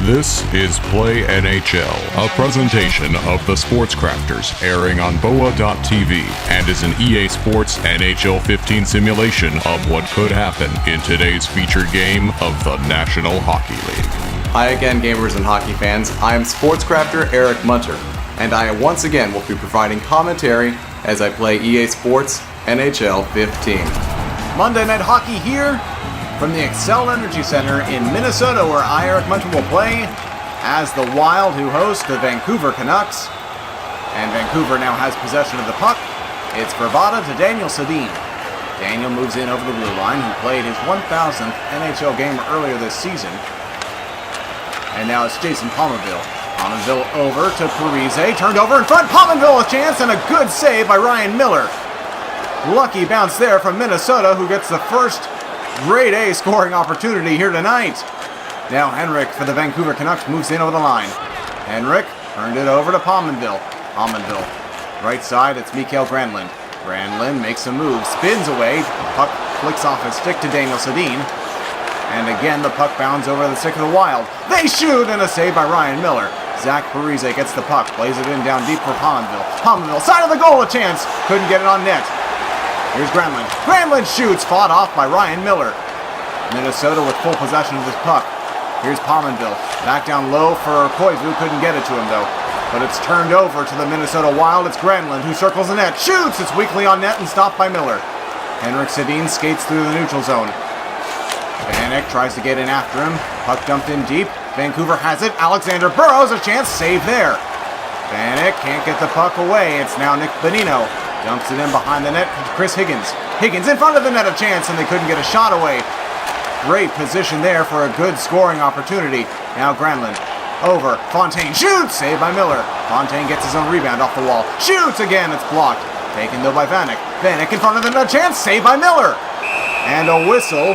This is Play NHL, a presentation of the Sports Crafters, airing on BOA.TV, and is an EA Sports NHL 15 simulation of what could happen in today's featured game of the National Hockey League. Hi again, gamers and hockey fans. I am Sports Crafter Eric Munter, and I once again will be providing commentary as I play EA Sports NHL 15. Monday Night Hockey here from the Xcel Energy Center in Minnesota, where I, Eric Munter, will play as the Wild, who host the Vancouver Canucks. And Vancouver now has possession of the puck. It's Verbata to Daniel Sedin. Daniel moves in over the blue line, who played his 1,000th NHL game earlier this season. And now it's Jason Pominville. Pominville over to Parise, turned over in front. Pominville a chance and a good save by Ryan Miller. Lucky bounce there from Minnesota, who gets the first grade A scoring opportunity here tonight. Now Henrik for the Vancouver Canucks moves in over the line. Henrik turned it over to Pominville. Pominville, right side, it's Mikael Granlund. Granlund makes a move, spins away. Puck flicks off his stick to Daniel Sedin. And again, the puck bounds over the stick of the Wild. They shoot, and a save by Ryan Miller. Zach Parise gets the puck, plays it in down deep for Pominville. Pominville, side of the goal, a chance. Couldn't get it on net. Here's Granlund. Granlund shoots, fought off by Ryan Miller. Minnesota with full possession of this puck. Here's Pominville. Back down low for Koivu. Couldn't get it to him, though. But it's turned over to the Minnesota Wild. It's Granlund who circles the net. Shoots! It's weakly on net and stopped by Miller. Henrik Sedin skates through the neutral zone. Vanek tries to get in after him. Puck dumped in deep. Vancouver has it. Alexander Burrows, a chance. Save there. Vanek can't get the puck away. It's now Nick Bonino. Dumps it in behind the net. Chris Higgins. Higgins in front of the net, a chance, and they couldn't get a shot away. Great position there for a good scoring opportunity. Now Granlund. Over. Fontaine shoots. Saved by Miller. Fontaine gets his own rebound off the wall. Shoots again. It's blocked. Taken though by Vanek. Vanek in front of the net. Chance. Saved by Miller. And a whistle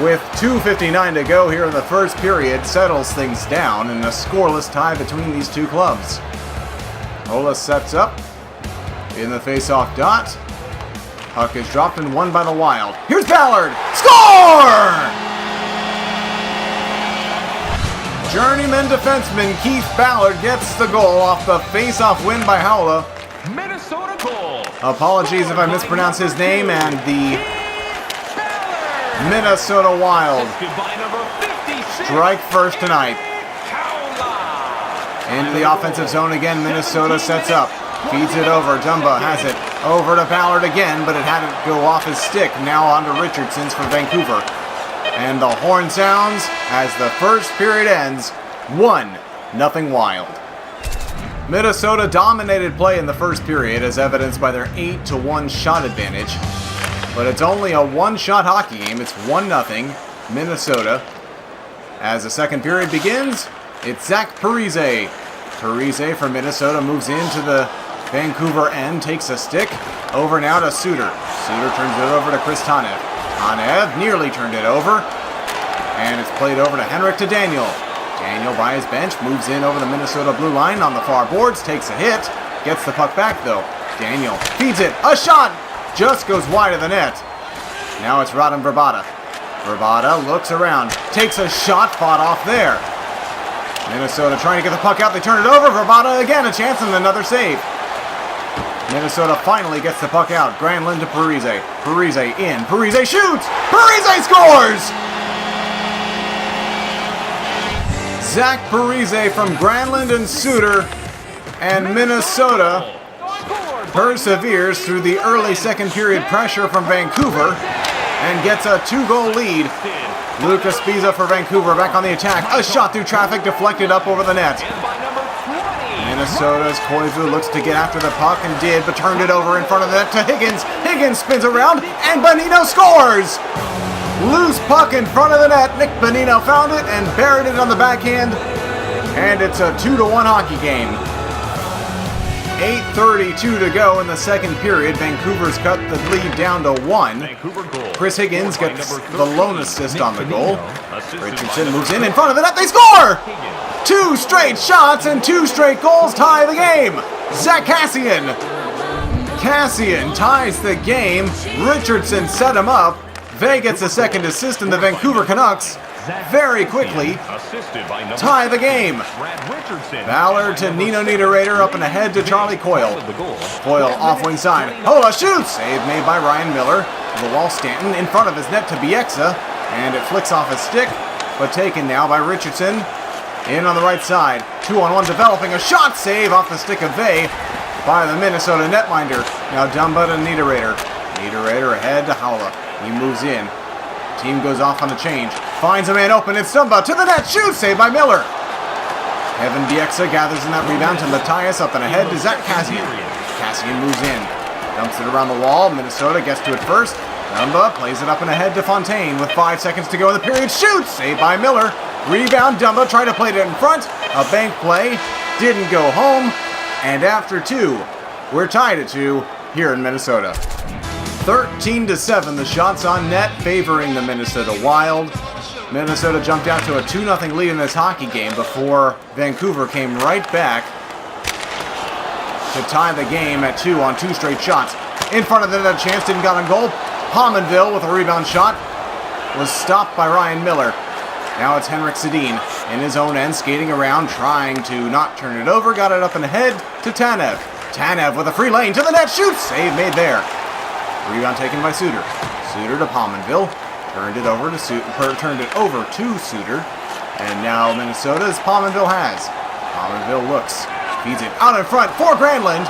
with 2:59 to go here in the first period settles things down in a scoreless tie between these two clubs. Ola sets up in the face-off dot. Puck is dropped and won by the Wild. Here's Ballard. Score! Journeyman defenseman Keith Ballard gets the goal off the face-off win by Haula. Minnesota goal. Apologies if I mispronounce his name, and the Minnesota Wild strike first tonight. Into the offensive zone again. Minnesota sets up. Feeds it over. Dumba has it. Over to Ballard again, but it had to go off his stick. Now on to Richardson's for Vancouver. And the horn sounds as the first period ends. 1-0 Wild. Minnesota dominated play in the first period, as evidenced by their 8-1 shot advantage. But it's only a one-shot hockey game. It's 1-0 Minnesota. As the second period begins, it's Zach Parise. Parise from Minnesota moves into the Vancouver end, takes a stick. Over now to Suter. Suter turns it over to Chris Tanev. Tanev nearly turned it over. And it's played over to Henrik to Daniel. Daniel by his bench moves in over the Minnesota blue line on the far boards, takes a hit. Gets the puck back though. Daniel feeds it. A shot! Just goes wide of the net. Now it's Radim Verbata. Verbata looks around. Takes a shot, fought off there. Minnesota trying to get the puck out. They turn it over. Verbata again, a chance and another save. Minnesota finally gets the puck out. Granlund to Parise. Parise in. Parise shoots! Parise scores! Zach Parise from Granlund and Suter. And Minnesota perseveres through the early second period pressure from Vancouver and gets a 2-goal lead. Lucas Spiza for Vancouver back on the attack. A shot through traffic deflected up over the net. Minnesota's Koivu looks to get after the puck and did, but turned it over in front of the net to Higgins. Higgins spins around and Bonino scores! Loose puck in front of the net. Nick Bonino found it and buried it on the backhand. And it's a 2-1 hockey game. 8:32 to go in the second period. Vancouver's cut the lead down to 1. Chris Higgins gets the lone assist on the goal. Richardson moves in front of the net. They score! 2 straight shots and 2 straight goals tie the game. Zach Kassian ties the game. Richardson set him up. Vay gets a second assist, and the Vancouver Canucks very quickly tie the game. Ballard to Nino Niederreiter, up and ahead to Charlie Coyle. Coyle off wing side. Hola shoots! Save made by Ryan Miller. The wall Stanton in front of his net to Bieksa, and it flicks off his stick, but taken now by Richardson. In on the right side. 2-on-1 developing a shot save off the stick of Vey by the Minnesota netminder. Now Dumba to Niederreiter. Niederreiter ahead to Haula. He moves in. Team goes off on a change. Finds a man open. It's Dumba to the net. Shoot saved by Miller. Evan Bieksa gathers in that rebound to Matthias, up and ahead to Zach Kassian. Kassian moves in. Dumps it around the wall. Minnesota gets to it first. Dumba plays it up and ahead to Fontaine with 5 seconds to go in the period. Shoots! Saved by Miller. Rebound, Dumba tried to play it in front. A bank play. Didn't go home. And after 2, we're tied at 2 here in Minnesota. 13-7, the shots on net favoring the Minnesota Wild. Minnesota jumped out to a 2-0 lead in this hockey game before Vancouver came right back to tie the game at 2 on 2 straight shots. In front of the net, chance didn't got on goal. Pominville with a rebound shot was stopped by Ryan Miller. Now it's Henrik Sedin in his own end, skating around, trying to not turn it over. Got it up and ahead to Tanev. Tanev with a free lane to the net. Shoots! Save made there. Rebound taken by Suter. Suter to Pominville. Turned it over to Suter. And now Minnesota's Pominville has. Pominville looks. Feeds it out in front for Granlund,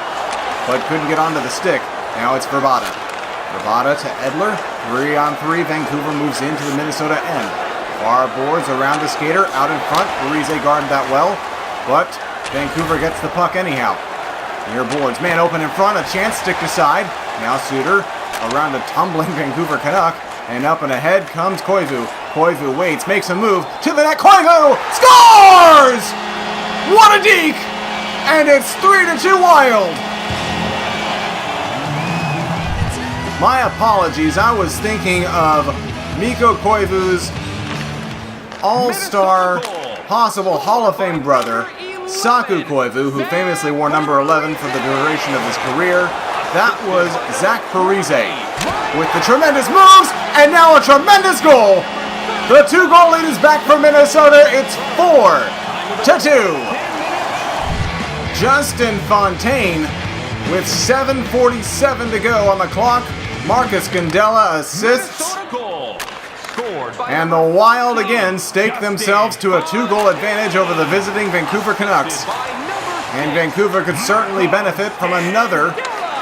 but couldn't get onto the stick. Now it's Verbata. Verbata to Edler. 3-on-3. Vancouver moves into the Minnesota end. Far boards around the skater. Out in front. Parise guarded that well. But Vancouver gets the puck anyhow. Near boards. Man open in front. A chance. Stick to side. Now Suter around a tumbling Vancouver Canuck. And up and ahead comes Koivu. Koivu waits. Makes a move. To the net. Koivu scores! What a deke! And it's 3-2 Wild. My apologies, I was thinking of Mikko Koivu's all-star, possible Hall of Fame brother, Saku Koivu, who famously wore number 11 for the duration of his career. That was Zach Parise with the tremendous moves, and now a tremendous goal. The 2-goal lead is back for Minnesota. It's 4-2. Justin Fontaine with 7:47 to go on the clock. Marcus Scandella assists. And the Wild again stake themselves to a 2-goal advantage over the visiting Vancouver Canucks. And Vancouver could certainly benefit from another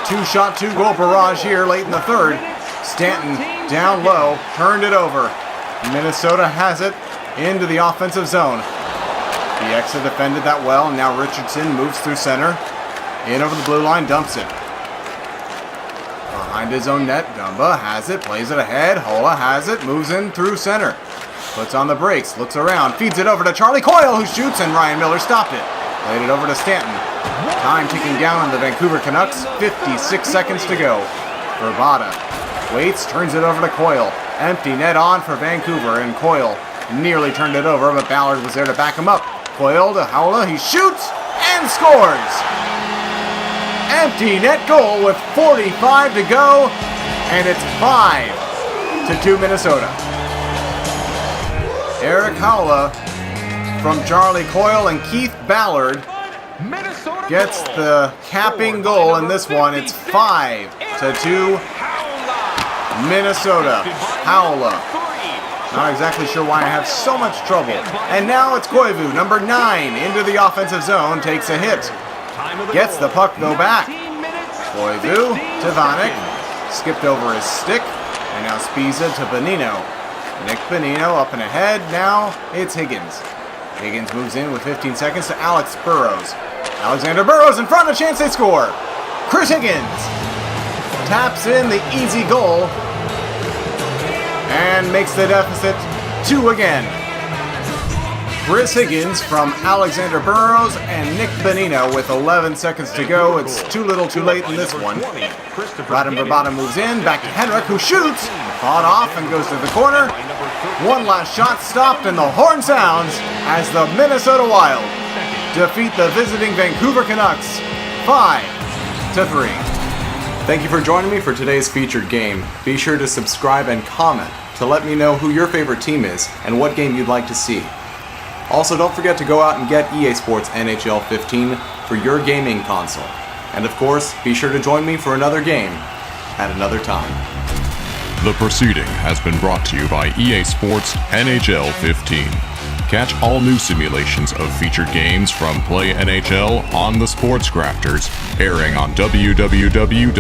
2-shot, 2-goal barrage here late in the third. Stanton down low, turned it over. Minnesota has it into the offensive zone. Bieksa defended that well, and now Richardson moves through center. In over the blue line, dumps it. Behind his own net, Dumba has it, plays it ahead. Hola has it, moves in through center. Puts on the brakes, looks around, feeds it over to Charlie Coyle, who shoots, and Ryan Miller stopped it. Played it over to Stanton. Time ticking down on the Vancouver Canucks, 56 seconds to go. Verbata waits, turns it over to Coyle. Empty net on for Vancouver, and Coyle nearly turned it over, but Ballard was there to back him up. Coyle to Haula, he shoots and scores! Empty net goal with 45 to go, and it's 5-2 Minnesota. Eric Haula from Charlie Coyle and Keith Ballard gets the capping goal in this one. It's 5-2 Minnesota. Haula. Not exactly sure why I have so much trouble. And now it's Koivu, number 9, into the offensive zone, takes a hit. Gets the puck though back. Koivu to Vanek. Skipped over his stick. And now Spiza to Bonino. Nick Bonino up and ahead. Now it's Higgins. Higgins moves in with 15 seconds to Alex Burrows. Alexander Burrows in front, a chance they score. Chris Higgins taps in the easy goal and makes the deficit 2 again. Chris Higgins from Alexander Burrows and Nick Bonino with 11 seconds to go. It's too little too late in this one. Radim Verbata moves in, back to Henrik, who shoots. Fought off and goes to the corner. One last shot stopped, and the horn sounds as the Minnesota Wild defeat the visiting Vancouver Canucks 5-3. Thank you for joining me for today's featured game. Be sure to subscribe and comment to let me know who your favorite team is and what game you'd like to see. Also, don't forget to go out and get EA Sports NHL 15 for your gaming console. And of course, be sure to join me for another game at another time. The proceeding has been brought to you by EA Sports NHL 15. Catch all new simulations of featured games from Play NHL on the Sports Crafters, airing on www.boa.tv.